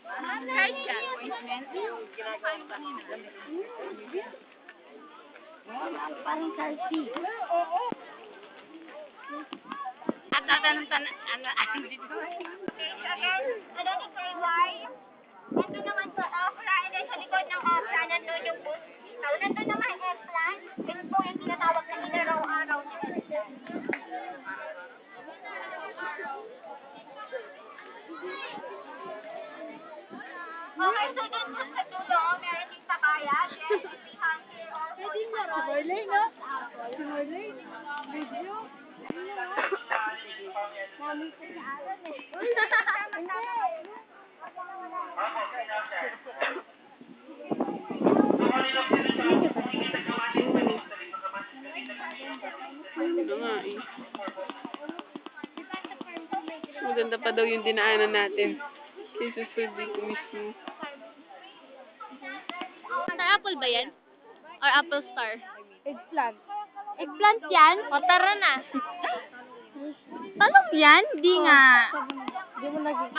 Kahit siya, appointment. Parang selfie. At tatanong dito. Ano ni Kay Y? Nandun naman sa opera, and then sa likod ng opera, nandun yung bus. So, nandun naman yung eggplant. Ito po yung tinatawag na inaraw-araw na eggplant. Okay, so dun po sa dulo, meron din tabayas. Yes, we have here also. Pwede nga, si Marlene, no? Si Marlene, video. Mami ko sa alam eh. Ano nga eh. Maganda pa daw yung dinaanan natin. Kaysa sa dito mismo. Star apple ba yan? Or apple star? Eggplant. Eggplant yan? O tara na. Talong yan? Di nga. Hindi mo naging...